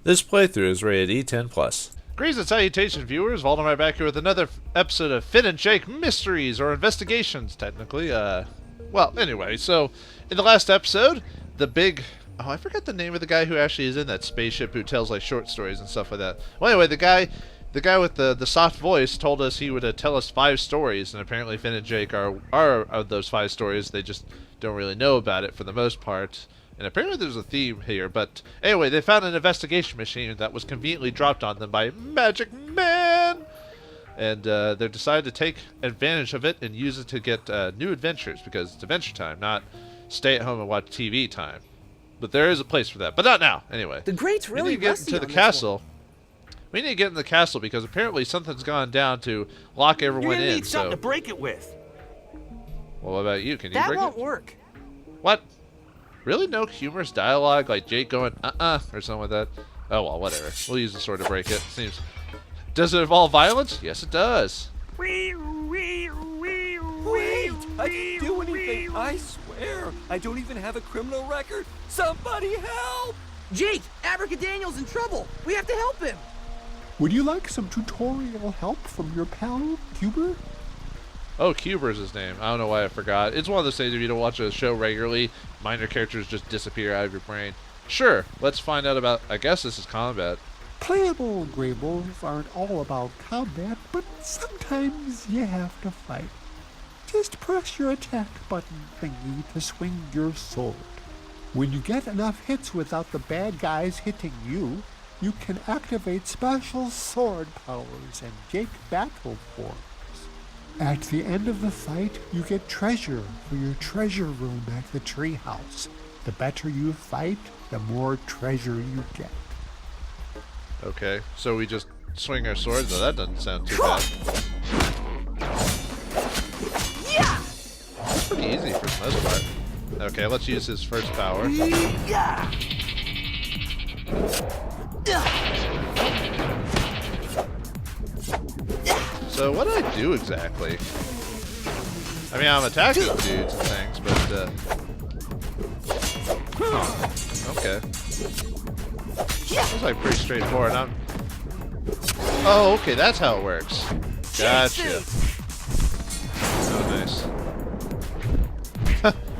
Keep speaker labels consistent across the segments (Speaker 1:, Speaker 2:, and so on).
Speaker 1: This playthrough is rated E10+.
Speaker 2: Greetings and salutations, viewers. Vauldemare back here with another episode of Finn and Jake Mysteries, or Investigations, technically. Well, anyway, so in the last episode, the big... Oh, I forgot the name of the guy who actually is in that spaceship who tells, like, short stories and stuff like that. Well, anyway, the guy with the soft voice told us he would tell us 5 stories, and apparently Finn and Jake are of those 5 stories. They just don't really know about it for the most part. And apparently there's a theme here, but anyway, they found an investigation machine that was conveniently dropped on them by Magic Man! And they decided to take advantage of it and use it to get new adventures, because it's adventure time, not stay at home and watch TV time. But there is a place for that, but not now, anyway.
Speaker 3: The Great's really
Speaker 2: we need to get into the castle. We need to get in the castle because apparently something's gone down to lock everyone in.
Speaker 4: You're gonna need something to break it with.
Speaker 2: Well, what about you? Can you break it?
Speaker 3: That won't work.
Speaker 2: What? Really? No humorous dialogue like Jake going, or something like that? Oh, well, whatever. We'll use the sword to break it. Seems. Does it involve violence? Yes, it does.
Speaker 4: Wait!
Speaker 5: I didn't do anything. I swear. I don't even have a criminal record. Somebody help!
Speaker 3: Jake, Abracadaniel's in trouble. We have to help him.
Speaker 6: Would you like some tutorial help from your pal, Cuber?
Speaker 2: Oh, Cuber's his name. I don't know why I forgot. It's one of those things if you don't watch a show regularly, minor characters just disappear out of your brain. Sure, let's find out about... I guess this is combat.
Speaker 6: Playable Greybles aren't all about combat, but sometimes you have to fight. Just press your attack button thingy to swing your sword. When you get enough hits without the bad guys hitting you, you can activate special sword powers and Jake battle forms. At the end of the fight, you get treasure for your treasure room at the treehouse. The better you fight, the more treasure you get.
Speaker 2: Okay, so we just swing our swords? No, that doesn't sound too bad.
Speaker 3: Yeah!
Speaker 2: That's pretty easy for the most part. Okay, let's use his first power.
Speaker 3: Yeah!
Speaker 2: So what do I do exactly? I mean, I'm attacking dudes and things, but okay. Looks like pretty straightforward. Oh, okay, that's how it works. Gotcha. Oh, nice.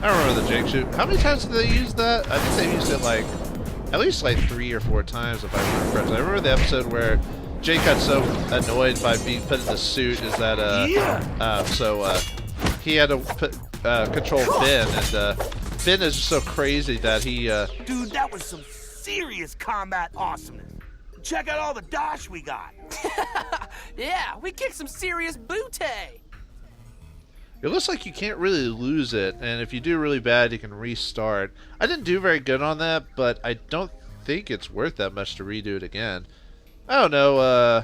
Speaker 2: I remember the Jake shoot. How many times did they use that? I think they used it like at least like 3 or 4 times if I remember correctly. I remember the episode where Jake got so annoyed by being put in the suit is that he had to control Finn, and Finn is just so crazy that he
Speaker 4: Dude, that was some serious combat awesomeness. Check out all the dosh we got.
Speaker 3: Yeah, we kicked some serious booty.
Speaker 2: it looks like you can't really lose it, and if you do really bad, you can restart. I didn't do very good on that, but I don't think it's worth that much to redo it again. I don't know,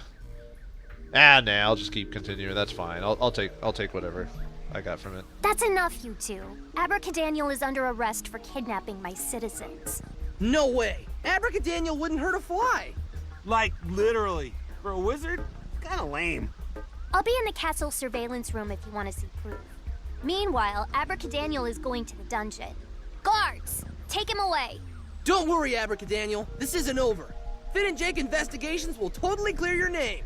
Speaker 2: nah, I'll just keep continuing. That's fine. I'll take whatever I got from it.
Speaker 7: That's enough, you two. Abracadaniel is under arrest for kidnapping my citizens.
Speaker 3: No way. Abracadaniel wouldn't hurt a fly.
Speaker 4: Like, literally. For a wizard? Kinda lame.
Speaker 7: I'll be in the castle surveillance room if you want to see proof. Meanwhile, Abracadaniel is going to the dungeon. Guards, take him away.
Speaker 3: Don't worry, Abracadaniel. This isn't over. Finn and Jake investigations will totally clear your name.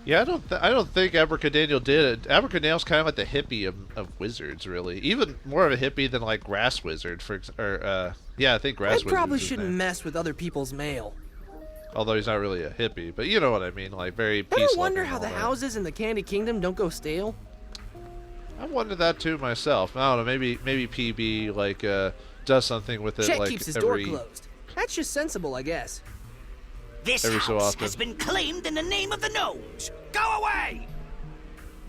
Speaker 2: Yeah, I don't think Abracadaniel did it. Abracadaniel's kind of like the hippie of wizards, really. Even more of a hippie than like Grass Wizard, yeah, I think Grass Wizard.
Speaker 3: I probably shouldn't mess with other people's mail.
Speaker 2: Although he's not really a hippie, but you know what I mean, like very peaceful.
Speaker 3: Ever wonder how the houses in the Candy Kingdom don't go stale?
Speaker 2: I wondered that too myself. I don't know, maybe PB like does something with it.
Speaker 3: Chet
Speaker 2: like
Speaker 3: keeps his door closed. That's just sensible, I guess.
Speaker 4: This
Speaker 2: every
Speaker 4: house
Speaker 2: so often
Speaker 4: has been claimed in the name of the gnomes. Go away!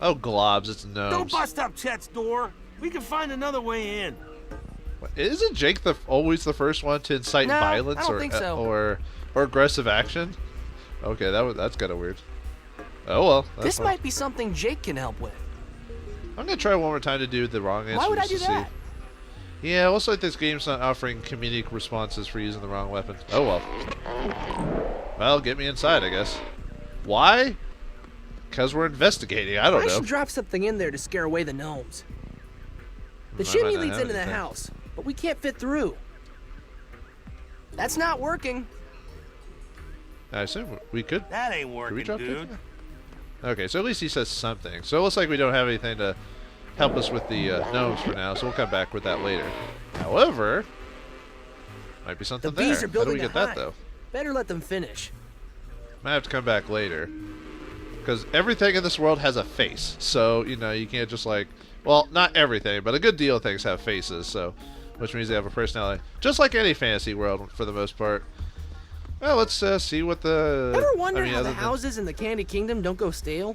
Speaker 2: Oh, globs, it's gnomes.
Speaker 4: Don't bust up Chet's door. We can find another way in.
Speaker 2: Isn't Jake always the first one to incite
Speaker 3: No,
Speaker 2: violence
Speaker 3: I don't think so.
Speaker 2: or aggressive action? Okay, that's kind of weird. Oh well.
Speaker 3: This
Speaker 2: fine.
Speaker 3: might be something Jake can help with.
Speaker 2: I'm gonna try one more time to do the wrong answer.
Speaker 3: Why would I
Speaker 2: just
Speaker 3: do
Speaker 2: to
Speaker 3: that?
Speaker 2: See. Yeah, looks like this game's not offering comedic responses for using the wrong weapon. Oh well. Well, get me inside, I guess. Why? Because we're investigating. I don't know.
Speaker 3: I should drop something in there to scare away the gnomes. The chimney leads into the house, but we can't fit through. That's not working.
Speaker 2: I assume we could.
Speaker 4: That ain't
Speaker 2: Could we
Speaker 4: working,
Speaker 2: drop
Speaker 4: dude.
Speaker 2: kick? Okay, so at least he says something. So it looks like we don't have anything to help us with the gnomes for now, so we'll come back with that later. However, might be something
Speaker 3: The bees
Speaker 2: there.
Speaker 3: are building
Speaker 2: How do we
Speaker 3: the
Speaker 2: get that,
Speaker 3: hive.
Speaker 2: though?
Speaker 3: Better let them finish.
Speaker 2: Might have to come back later. Because everything in this world has a face. So, you know, you can't just like... Well, not everything, but a good deal of things have faces, so... Which means they have a personality. Just like any fantasy world, for the most part. Well, let's see what the...
Speaker 3: Ever wonder how
Speaker 2: other
Speaker 3: the
Speaker 2: than-
Speaker 3: houses in the Candy Kingdom don't go stale?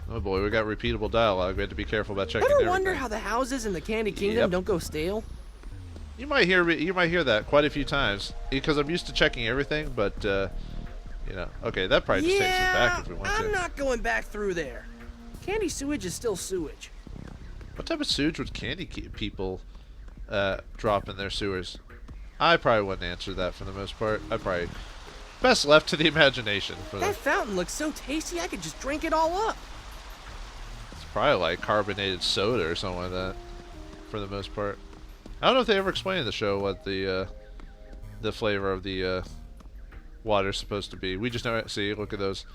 Speaker 2: Oh boy, we got repeatable dialogue. We have to be careful about checking
Speaker 3: Ever
Speaker 2: everything.
Speaker 3: wonder how the houses in the Candy Kingdom
Speaker 2: Yep.
Speaker 3: don't go stale?
Speaker 2: You might hear that quite a few times because I'm used to checking everything, but you know, okay, that probably just takes us back if we want
Speaker 3: I'm
Speaker 2: to.
Speaker 3: not going back through there. Candy sewage is still sewage.
Speaker 2: What type of sewage would people drop in their sewers? I probably wouldn't answer that for the most part. I probably best left to the imagination.
Speaker 3: That fountain looks so tasty I could just drink it all up.
Speaker 2: It's probably like carbonated soda or something like that, for the most part. I don't know if they ever explained in the show what the flavor of the water's supposed to be. We just know. See, look at those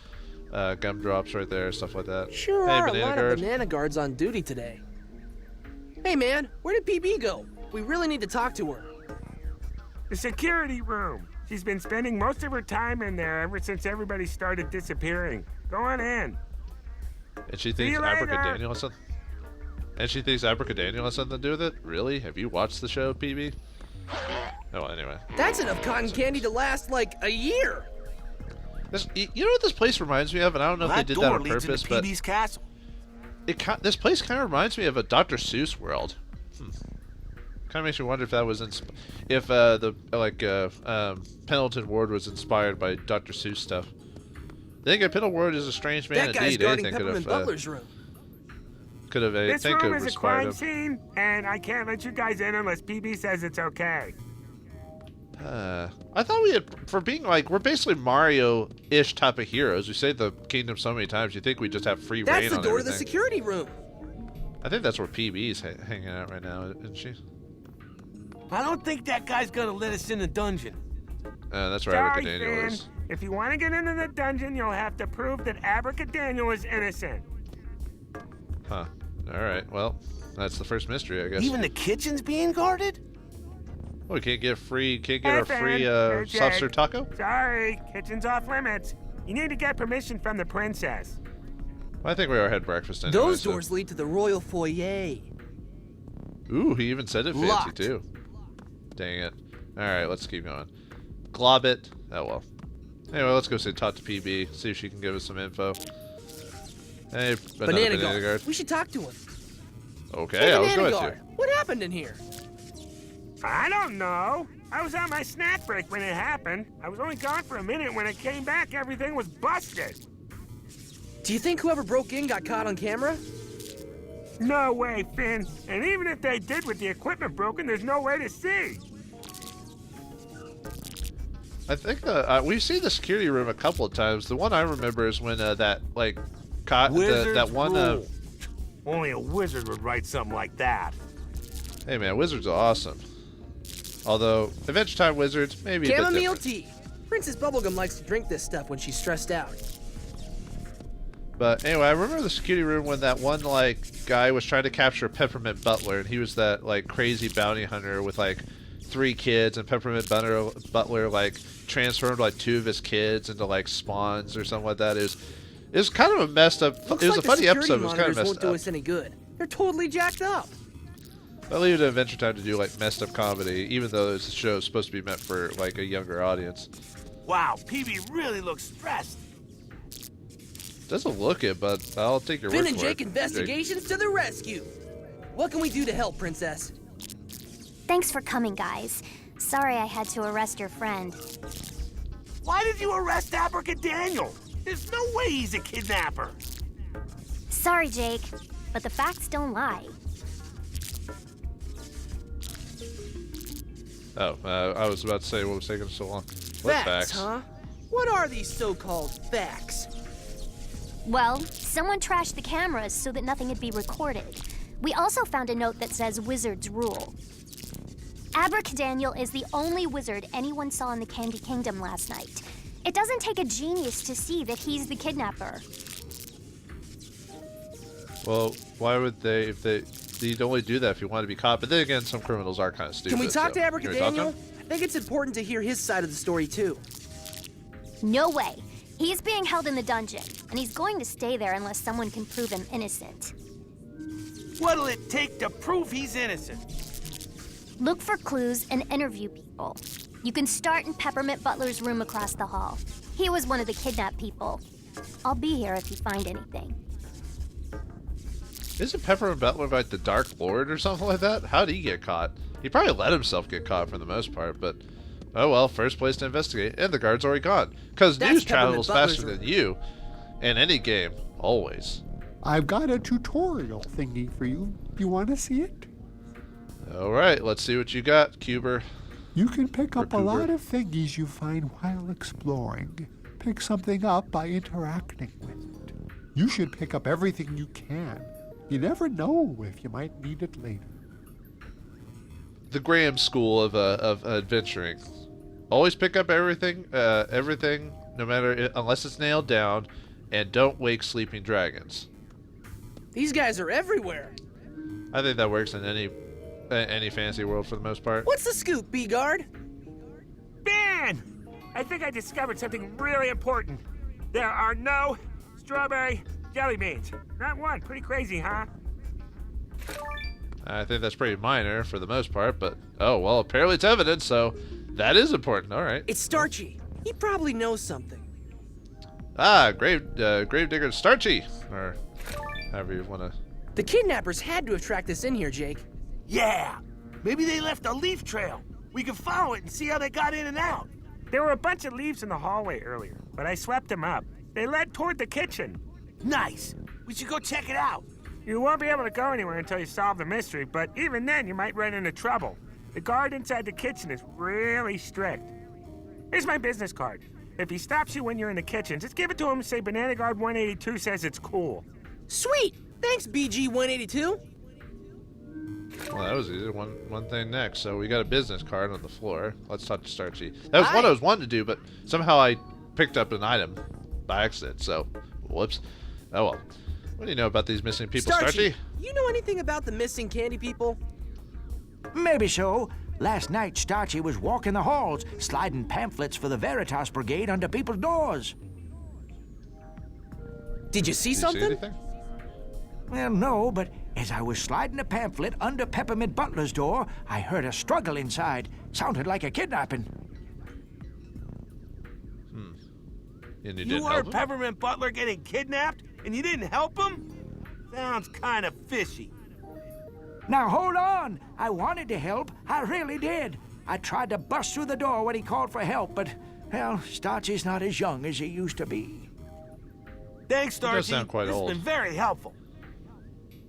Speaker 2: gumdrops right there, stuff like that.
Speaker 3: Sure
Speaker 2: Hey,
Speaker 3: are a
Speaker 2: banana
Speaker 3: lot
Speaker 2: guard.
Speaker 3: of banana guards on duty today. Hey man, where did PB go? We really need to talk to her.
Speaker 8: The security room. She's been spending most of her time in there ever since everybody started disappearing. Go on in.
Speaker 2: And she
Speaker 8: See
Speaker 2: thinks
Speaker 8: you later.
Speaker 2: Abracadaniel has something. And she thinks Abracadaniel has something to do with it. Really? Have you watched the show, PB? Oh, well, anyway.
Speaker 3: That's enough cotton candy to last like a year.
Speaker 2: You know what this place reminds me of, and I don't know if they
Speaker 4: That
Speaker 2: did that
Speaker 4: door
Speaker 2: on
Speaker 4: leads
Speaker 2: purpose,
Speaker 4: into
Speaker 2: but
Speaker 4: PB's castle.
Speaker 2: this place kind of reminds me of a Dr. Seuss world. Kind of makes me wonder if that was if Pendleton Ward was inspired by Dr. Seuss stuff. I think Pendleton Ward is a strange man
Speaker 3: That guy's
Speaker 2: indeed.
Speaker 3: guarding
Speaker 2: Anything
Speaker 3: Peppermint Butler's room.
Speaker 2: could have I
Speaker 8: This
Speaker 2: think
Speaker 8: room
Speaker 2: could
Speaker 8: is
Speaker 2: have
Speaker 8: a
Speaker 2: inspired
Speaker 8: crime
Speaker 2: him.
Speaker 8: scene, and I can't let you guys in unless PB says it's okay.
Speaker 2: I thought we had, for being like, we're basically Mario-ish type of heroes. We saved the kingdom so many times, you think we just have free reign
Speaker 3: That's the
Speaker 2: on
Speaker 3: door to the
Speaker 2: everything.
Speaker 3: security room.
Speaker 2: I think that's where PB's hanging out right now, isn't she?
Speaker 4: I don't think that guy's gonna let us in the dungeon.
Speaker 2: That's where
Speaker 8: Sorry,
Speaker 2: Abracadaniel
Speaker 8: Finn.
Speaker 2: is.
Speaker 8: If you want to get into the dungeon, you'll have to prove that Abracadaniel is innocent.
Speaker 2: Huh. Alright, well, that's the first mystery, I guess.
Speaker 4: Even the kitchen's being guarded?
Speaker 2: Oh, we can't get a free
Speaker 8: Hey,
Speaker 2: soft
Speaker 8: Finn.
Speaker 2: serve taco?
Speaker 8: Sorry, kitchen's off limits. You need to get permission from the princess.
Speaker 2: Well, I think we already had breakfast anyway.
Speaker 3: Those
Speaker 2: so-
Speaker 3: doors lead to the royal foyer.
Speaker 2: Ooh, he even said it fancy
Speaker 3: Locked.
Speaker 2: too. Dang it. Alright, let's keep going. Glob it. Oh well. Anyway, let's go talk to PB, see if she can give us some info. Hey, another
Speaker 3: Banana
Speaker 2: banana
Speaker 3: guard.
Speaker 2: guard.
Speaker 3: We should talk to him.
Speaker 2: Okay,
Speaker 3: Hey,
Speaker 2: I was
Speaker 3: banana
Speaker 2: going
Speaker 3: guard. What happened in here?
Speaker 8: I don't know. I was on my snack break when it happened. I was only gone for a minute. When it came back, everything was busted.
Speaker 3: Do you think whoever broke in got caught on camera?
Speaker 8: No way, Finn. And even if they did with the equipment broken, there's no way to see.
Speaker 2: I think we've seen the security room a couple of times. The one I remember is when that
Speaker 4: Wizard's
Speaker 2: that one.
Speaker 4: rule. Only a wizard would write something like that.
Speaker 2: Hey man, wizards are awesome. Although Adventure Time wizards maybe a bit
Speaker 3: Chamomile
Speaker 2: different.
Speaker 3: tea. Princess Bubblegum likes to drink this stuff when she's stressed out.
Speaker 2: But anyway, I remember the security room when that one like guy was trying to capture Peppermint Butler, and he was that like crazy bounty hunter with like 3 kids, and Peppermint Butler like transformed like 2 of his kids into like spawns or something like that. It was kind of a messed up.
Speaker 3: Looks
Speaker 2: it was
Speaker 3: like
Speaker 2: a funny
Speaker 3: the security
Speaker 2: episode. It was kind of
Speaker 3: monitors won't
Speaker 2: messed
Speaker 3: do
Speaker 2: up.
Speaker 3: us any good. They're totally jacked up.
Speaker 2: I'll leave it to Adventure Time to do like messed up comedy, even though this show is supposed to be meant for like a younger audience.
Speaker 4: Wow, PB really looks stressed.
Speaker 2: Doesn't look it, but I'll take your
Speaker 3: Finn
Speaker 2: word
Speaker 3: and
Speaker 2: for
Speaker 3: Jake
Speaker 2: it.
Speaker 3: investigations to the rescue. What can we do to help, Princess?
Speaker 7: Thanks for coming, guys. Sorry I had to arrest your friend.
Speaker 4: Why did you arrest Abracadaniel? There's no way he's a kidnapper.
Speaker 7: Sorry, Jake, but the facts don't lie.
Speaker 2: Oh, I was about to say what was taking so long. What facts?
Speaker 3: Huh? What are these so-called facts?
Speaker 7: Well, someone trashed the cameras so that nothing would be recorded. We also found a note that says Wizards Rule. Abracadaniel is the only wizard anyone saw in the Candy Kingdom last night. It doesn't take a genius to see that he's the kidnapper.
Speaker 2: Well, why would they, if you'd only do that if you want to be caught? But then again, some criminals are kind of stupid.
Speaker 3: Can we talk
Speaker 2: so.
Speaker 3: to
Speaker 2: You wanna talk to
Speaker 3: Abracadaniel?
Speaker 2: him?
Speaker 3: I think it's important to hear his side of the story, too.
Speaker 7: No way. He's being held in the dungeon, and he's going to stay there unless someone can prove him innocent.
Speaker 4: What'll it take to prove he's innocent?
Speaker 7: Look for clues and interview people. You can start in Peppermint Butler's room across the hall. He was one of the kidnapped people. I'll be here if you find anything.
Speaker 2: Isn't Peppermint Butler like the Dark Lord or something like that? How'd he get caught? He probably let himself get caught for the most part, but oh well, first place to investigate, and the guard's already gone. Because
Speaker 3: That's
Speaker 2: news
Speaker 3: Peppermint
Speaker 2: travels
Speaker 3: Butler's
Speaker 2: faster
Speaker 3: room.
Speaker 2: than you in any game, always.
Speaker 6: I've got a tutorial thingy for you. You want to see it?
Speaker 2: Alright, let's see what you got, Cuber.
Speaker 6: You can pick up a
Speaker 2: Cougar.
Speaker 6: lot of thingies you find while exploring. Pick something up by interacting with it. You should pick up everything you can. You never know if you might need it later.
Speaker 2: The Graham School of adventuring. Always pick up everything, no matter, unless it's nailed down, and don't wake sleeping dragons.
Speaker 3: These guys are everywhere.
Speaker 2: I think that works in any fantasy world for the most part.
Speaker 3: What's the scoop, B-Guard?
Speaker 8: Ben! I think I discovered something really important. There are no strawberry jelly beans. Not one. Pretty crazy, huh?
Speaker 2: I think that's pretty minor for the most part, but oh well, apparently it's evidence, so that is important. All right.
Speaker 3: It's Starchy. He probably knows something.
Speaker 2: Ah, Gravedigger Starchy, or however you want to.
Speaker 3: The kidnappers had to have tracked this in here, Jake.
Speaker 4: Yeah. Maybe they left a leaf trail. We can follow it and see how they got in and out.
Speaker 8: There were a bunch of leaves in the hallway earlier, but I swept them up. They led toward the kitchen.
Speaker 4: Nice. We should go check it out.
Speaker 8: You won't be able to go anywhere until you solve the mystery, but even then you might run into trouble. The guard inside the kitchen is really strict. Here's my business card. If he stops you when you're in the kitchen, just give it to him and say Banana Guard 182 says it's cool.
Speaker 3: Sweet. Thanks, BG-182.
Speaker 2: Well, that was easy. One thing next. So we got a business card on the floor. Let's talk to Starchy. That was what I was wanting to do, but somehow I picked up an item by accident. So, whoops. Oh well. What do you know about these missing people, Starchy?
Speaker 3: You know anything about the missing candy people?
Speaker 9: Maybe so. Last night, Starchy was walking the halls, sliding pamphlets for the Veritas Brigade under people's doors.
Speaker 3: Did you see
Speaker 2: Did you
Speaker 3: something?
Speaker 2: see anything?
Speaker 9: Well, no, but as I was sliding a pamphlet under Peppermint Butler's door, I heard a struggle inside. Sounded like a kidnapping.
Speaker 2: And you
Speaker 4: You
Speaker 2: didn't
Speaker 4: heard
Speaker 2: help him?
Speaker 4: Peppermint Butler getting kidnapped and you didn't help him? Sounds kind of fishy.
Speaker 9: Now, hold on. I wanted to help. I really did. I tried to bust through the door when he called for help, but, well, Starchy's not as young as he used to be.
Speaker 4: Thanks,
Speaker 2: He
Speaker 4: Starchy.
Speaker 2: does sound quite
Speaker 4: This
Speaker 2: old.
Speaker 4: has been very helpful.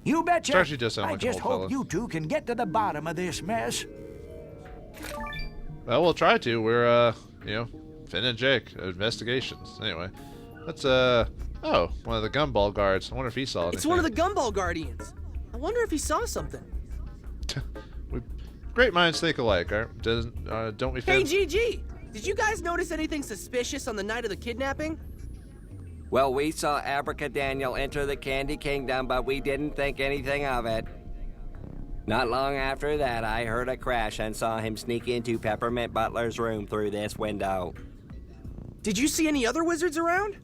Speaker 9: You betcha.
Speaker 2: Starchy does sound
Speaker 9: I
Speaker 2: like an
Speaker 9: just
Speaker 2: old
Speaker 9: hope
Speaker 2: fella.
Speaker 9: you two can get to the bottom of this mess.
Speaker 2: Well, we'll try to. We're, Finn and Jake, investigations. Anyway, that's, oh, one of the gumball guards. I wonder if he saw anything.
Speaker 3: It's one of the Gumball Guardians. I wonder if he saw something.
Speaker 2: Great minds think alike, don't we, Finn?
Speaker 3: Hey, GG! Did you guys notice anything suspicious on the night of the kidnapping?
Speaker 5: Well, we saw Abracadaniel enter the Candy Kingdom, but we didn't think anything of it. Not long after that, I heard a crash and saw him sneak into Peppermint Butler's room through this window.
Speaker 3: Did you see any other wizards around?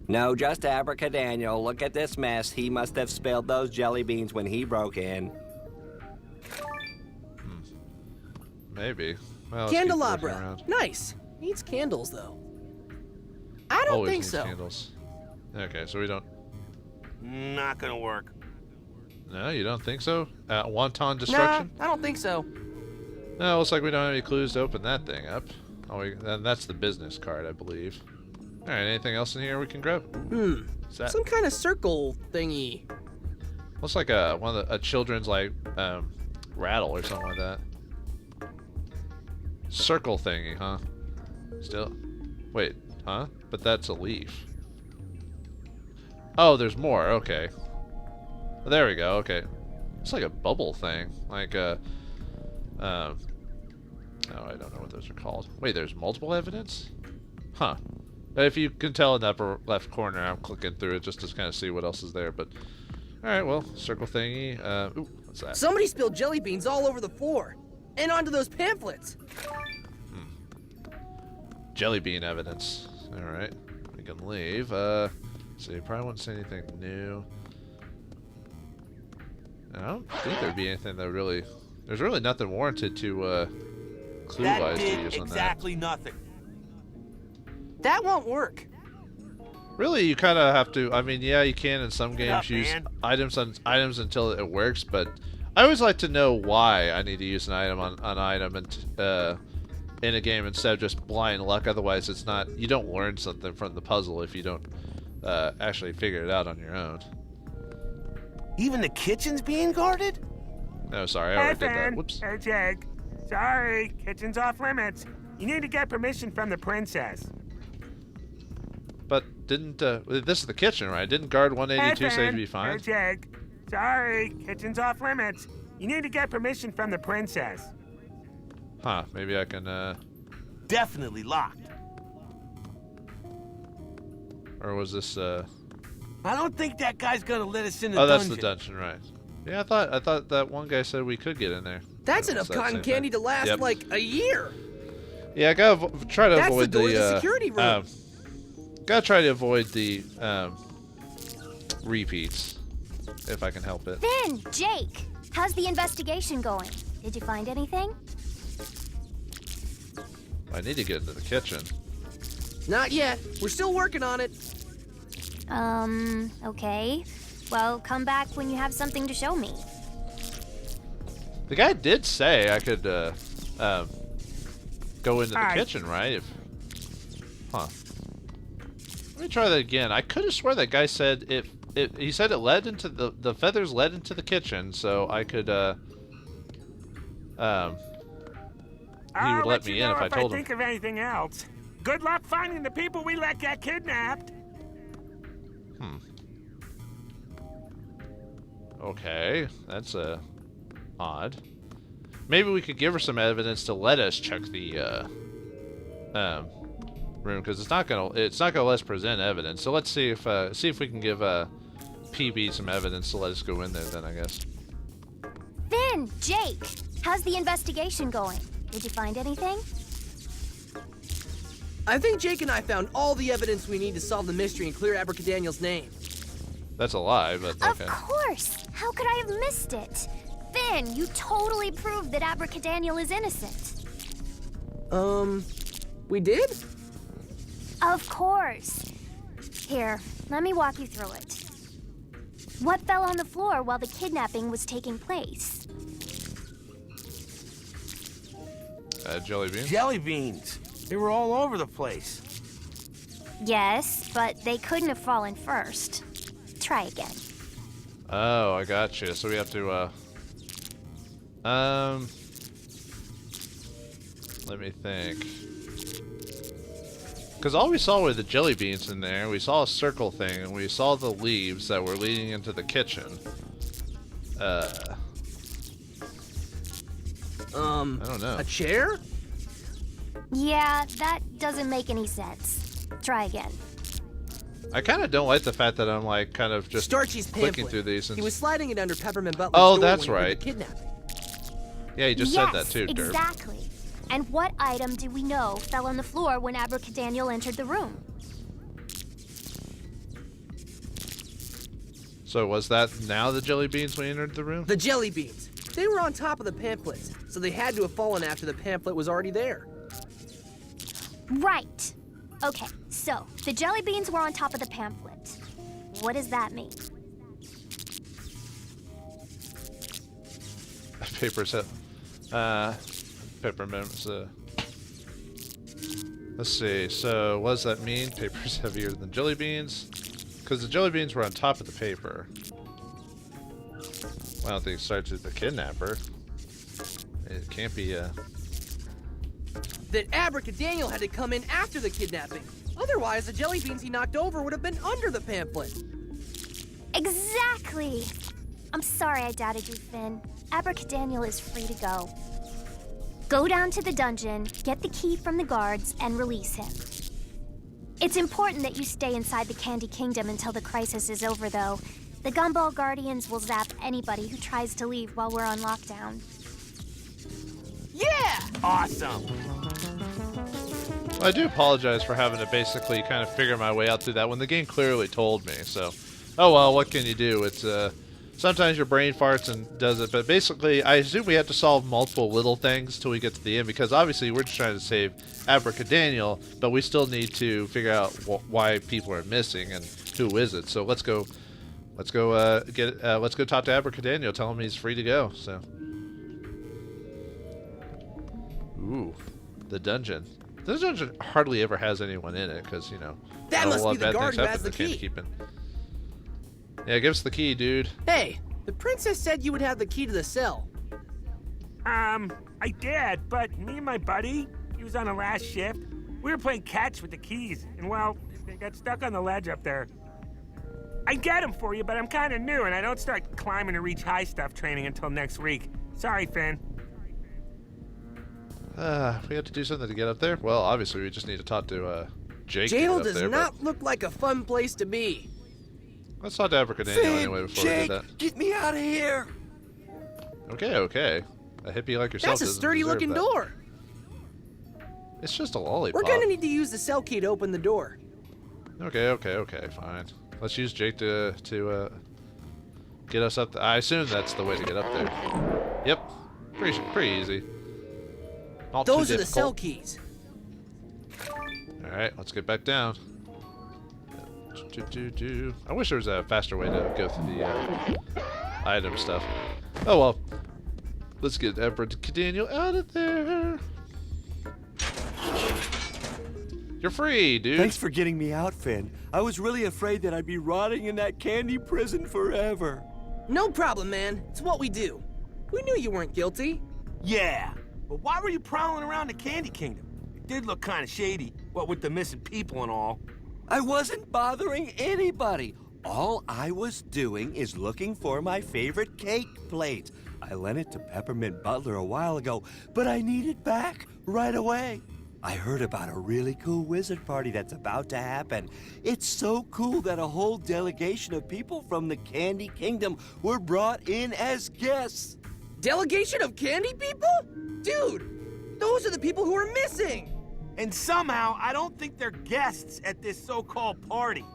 Speaker 5: No, just Abracadaniel. Look at this mess. He must have spilled those jelly beans when he broke in.
Speaker 2: Maybe. Well, let's keep looking
Speaker 3: Candelabra.
Speaker 2: around.
Speaker 3: Nice. Needs candles, though. I don't
Speaker 2: Always
Speaker 3: think
Speaker 2: needs
Speaker 3: so.
Speaker 2: Candles. Okay, so we don't.
Speaker 4: Not gonna work.
Speaker 2: No, you don't think so? Wanton
Speaker 3: Nah,
Speaker 2: destruction?
Speaker 3: I don't think so.
Speaker 2: No, looks like we don't have any clues to open that thing up. Oh, then that's the business card, I believe. All right, anything else in here we can grab? What's that?
Speaker 3: Some kind of circle thingy.
Speaker 2: Looks like one of a children's rattle or something like that. Circle thingy, huh? Still, wait, huh? But that's a leaf. Oh, there's more. Okay. Well, there we go. Okay. It's like a bubble thing, like Oh, I don't know what those are called. Wait, there's multiple evidence? Huh. If you can tell in the upper left corner, I'm clicking through it just to kind of see what else is there, but... Alright, well, circle thingy. Ooh, what's that?
Speaker 3: Somebody spilled jelly beans all over the floor. And onto those pamphlets.
Speaker 2: Jelly bean evidence. Alright, we can leave. So you probably won't say anything new. I don't think there'd be anything that really... There's really nothing warranted to, clue-wise to use on
Speaker 4: exactly nothing.
Speaker 3: That won't work.
Speaker 2: Really, you kind of have to... I mean, yeah, you can in some games
Speaker 4: up,
Speaker 2: use
Speaker 4: man.
Speaker 2: items until it works, but I always like to know why I need to use an item on item and in a game instead of just blind luck. Otherwise, it's not... You don't learn something from the puzzle if you don't actually figure it out on your own.
Speaker 4: Even the kitchen's being guarded?
Speaker 2: No, sorry, I
Speaker 8: Hey,
Speaker 2: already did that.
Speaker 8: Finn.
Speaker 2: Whoops.
Speaker 8: Hey, Jake. Sorry, kitchen's off limits. You need to get permission from the princess.
Speaker 2: But didn't... this is the kitchen, right? Didn't guard 182 say to be
Speaker 8: Hey,
Speaker 2: fine?
Speaker 8: Jake. Sorry, kitchen's off limits. You need to get permission from the princess.
Speaker 2: Huh, maybe I can...
Speaker 4: Definitely locked.
Speaker 2: Or was this...
Speaker 4: I don't think that guy's gonna let us in the
Speaker 2: Oh,
Speaker 4: dungeon.
Speaker 2: that's the dungeon, right. Yeah, I thought that one guy said we could get in there.
Speaker 3: That's
Speaker 2: Or
Speaker 3: enough
Speaker 2: was that
Speaker 3: cotton
Speaker 2: same
Speaker 3: candy
Speaker 2: thing?
Speaker 3: to last
Speaker 2: Yep.
Speaker 3: like a year.
Speaker 2: Yeah, I gotta try to
Speaker 3: That's
Speaker 2: avoid
Speaker 3: the door to the security room.
Speaker 2: Gotta try to avoid the repeats if I can help it.
Speaker 7: Finn, Jake, how's the investigation going? Did you find anything?
Speaker 2: I need to get into the kitchen.
Speaker 3: Not yet. We're still working on it.
Speaker 7: Okay. Well, come back when you have something to show me.
Speaker 2: The guy did say I could go into the
Speaker 8: Hi.
Speaker 2: kitchen, right? Huh. Let me try that again. I could have swore that guy said he said it led into the feathers led into the kitchen, so I could he would let me in if I told him.
Speaker 8: think of anything else. Good luck finding the people we let get kidnapped.
Speaker 2: Okay, that's odd. Maybe we could give her some evidence to let us check the room, because it's not gonna let us present evidence. So let's see if we can give PB some evidence to let us go in there. Then I guess.
Speaker 7: Finn, Jake, how's the investigation going? Did you find anything?
Speaker 3: I think Jake and I found all the evidence we need to solve the mystery and clear Abracadaniel's name.
Speaker 2: That's a lie, but okay.
Speaker 7: Of course! How could I have missed it? Finn, you totally proved that Abracadaniel is innocent.
Speaker 3: We did?
Speaker 7: Of course. Here, let me walk you through it. What fell on the floor while the kidnapping was taking place?
Speaker 2: Jelly beans.
Speaker 4: Jelly beans. They were all over the place.
Speaker 7: Yes, but they couldn't have fallen first. Try again.
Speaker 2: Oh, I got you. So we have to let me think. Because all we saw were the jelly beans in there. We saw a circle thing, and we saw the leaves that were leading into the kitchen. I don't know.
Speaker 3: A chair?
Speaker 7: Yeah, that doesn't make any sense. Try again.
Speaker 2: I kind of don't like the fact that I'm like kind of just
Speaker 3: Starchy's
Speaker 2: clicking
Speaker 3: pamphlet.
Speaker 2: through these. And
Speaker 3: He was sliding it under Peppermint Butler's
Speaker 2: Oh,
Speaker 3: door
Speaker 2: that's
Speaker 3: when he heard
Speaker 2: right.
Speaker 3: the kidnapping.
Speaker 2: Yeah, you just
Speaker 7: yes,
Speaker 2: said that too, Derp.
Speaker 7: exactly. And what item do we know fell on the floor when Abracadaniel entered the room?
Speaker 2: So was that now the jelly beans when he entered the room?
Speaker 3: The jelly beans. They were on top of the pamphlets, so they had to have fallen after the pamphlet was already there.
Speaker 7: Right. Okay, so the jelly beans were on top of the pamphlet. What does that mean?
Speaker 2: Papers have peppermints. Let's see. So what does that mean? Paper's heavier than jelly beans, because the jelly beans were on top of the paper. Well, I don't think it starts with the kidnapper. It can't be
Speaker 3: That Abracadaniel had to come in after the kidnapping. Otherwise, the jelly beans he knocked over would have been under the pamphlet.
Speaker 7: Exactly. I'm sorry I doubted you, Finn. Abracadaniel is free to go. Go down to the dungeon, get the key from the guards, and release him. It's important that you stay inside the Candy Kingdom until the crisis is over, though. The Gumball Guardians will zap anybody who tries to leave while we're on lockdown.
Speaker 3: Yeah!
Speaker 8: Awesome.
Speaker 2: I do apologize for having to basically kind of figure my way out through that when the game clearly told me, so... Oh well, what can you do? It's, sometimes your brain farts and does it, but basically, I assume we have to solve multiple little things till we get to the end, because obviously we're just trying to save Abracadaniel, but we still need to figure out why people are missing and who is it. So let's go talk to Abracadaniel, tell him he's free to go, so... Ooh, the dungeon. This dungeon hardly ever has anyone in it, because, you know,
Speaker 3: That
Speaker 2: a
Speaker 3: must
Speaker 2: lot
Speaker 3: be
Speaker 2: of
Speaker 3: the
Speaker 2: bad
Speaker 3: guard
Speaker 2: things
Speaker 3: who
Speaker 2: happen
Speaker 3: has the
Speaker 2: to Candy
Speaker 3: key.
Speaker 2: Keepin'. Yeah, give us the key, dude.
Speaker 3: Hey, the princess said you would have the key to the cell.
Speaker 8: I did, but me and my buddy, he was on the last shift. We were playing catch with the keys, and well, they got stuck on the ledge up there. I get them for you, but I'm kind of new, and I don't start climbing to reach high stuff training until next week. Sorry, Finn.
Speaker 2: We have to do something to get up there? Well, obviously we just need to talk to, Jake to get
Speaker 3: Jail
Speaker 2: up
Speaker 3: does
Speaker 2: there,
Speaker 3: not look like a fun place to be.
Speaker 2: let's talk to Abracadaniel anyway before we do that.
Speaker 9: Get me out of here!
Speaker 2: Okay. A hippie like yourself
Speaker 3: That's a
Speaker 2: doesn't
Speaker 3: sturdy-looking
Speaker 2: deserve that.
Speaker 3: door.
Speaker 2: It's just a lollipop.
Speaker 3: We're gonna need to use the cell key to open the door.
Speaker 2: Okay, fine. Let's use Jake to get us up. I assume that's the way to get up there. Yep, pretty easy. Not
Speaker 3: Those
Speaker 2: too
Speaker 3: are the cell
Speaker 2: difficult.
Speaker 3: keys.
Speaker 2: All right, let's get back down. I wish there was a faster way to go through the item stuff. Oh well. Let's get Abracadaniel out of there. You're free, dude.
Speaker 10: Thanks for getting me out, Finn. I was really afraid that I'd be rotting in that candy prison forever.
Speaker 3: No problem, man. It's what we do. We knew you weren't guilty.
Speaker 4: Yeah, but why were you prowling around the Candy Kingdom? It did look kind of shady, what with the missing people and all.
Speaker 10: I wasn't bothering anybody. All I was doing is looking for my favorite cake plate. I lent it to Peppermint Butler a while ago, but I need it back right away. I heard about a really cool wizard party that's about to happen. It's so cool that a whole delegation of people from the Candy Kingdom were brought in as guests.
Speaker 3: Delegation of candy people? Dude, those are the people who are missing.
Speaker 4: And somehow, I don't think they're guests at this so-called party.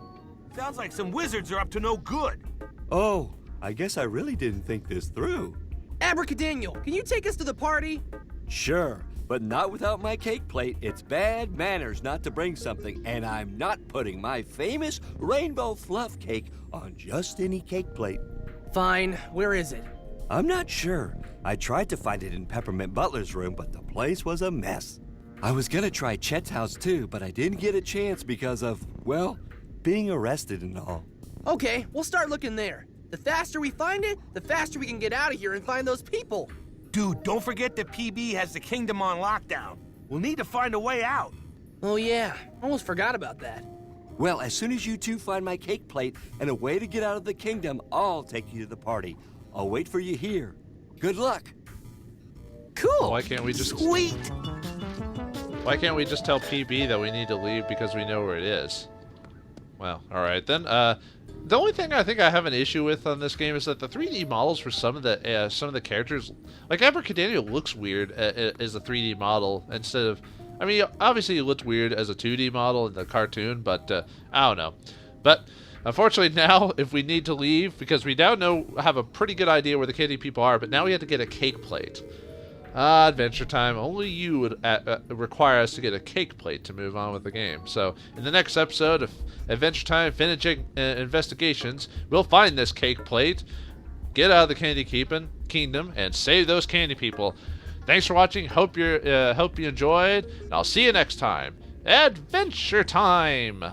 Speaker 4: Sounds like some wizards are up to no good.
Speaker 10: Oh, I guess I really didn't think this through.
Speaker 3: Abracadaniel, can you take us to the party?
Speaker 10: Sure, but not without my cake plate. It's bad manners not to bring something, and I'm not putting my famous rainbow fluff cake on just any cake plate.
Speaker 3: Fine, where is it?
Speaker 10: I'm not sure. I tried to find it in Peppermint Butler's room, but the place was a mess. I was gonna try Chet's house too, but I didn't get a chance because of, well, being arrested and all.
Speaker 3: Okay, we'll start looking there. The faster we find it, the faster we can get out of here and find those people.
Speaker 4: Dude, don't forget that PB has the kingdom on lockdown. We'll need to find a way out.
Speaker 3: Oh yeah, almost forgot about that.
Speaker 10: Well, as soon as you two find my cake plate and a way to get out of the kingdom, I'll take you to the party. I'll wait for you here. Good luck.
Speaker 3: Cool.
Speaker 2: Why can't we just
Speaker 4: Sweet!
Speaker 2: Why can't we just tell PB that we need to leave because we know where it is? Well, all right then. The only thing I think I have an issue with on this game is that the 3D models for some of the characters, like Abracadaniel, looks weird as a 3D model instead of. I mean, obviously it looked weird as a 2D model in the cartoon, but I don't know. But unfortunately now, if we need to leave, because we now have a pretty good idea where the candy people are, but now we have to get a cake plate. Adventure Time. Only you would require us to get a cake plate to move on with the game. So, in the next episode of Adventure Time Finn and Jake Investigations, we'll find this cake plate, get out of the Candy Kingdom, and save those candy people. Thanks for watching. Hope you enjoyed. And I'll see you next time. Adventure Time!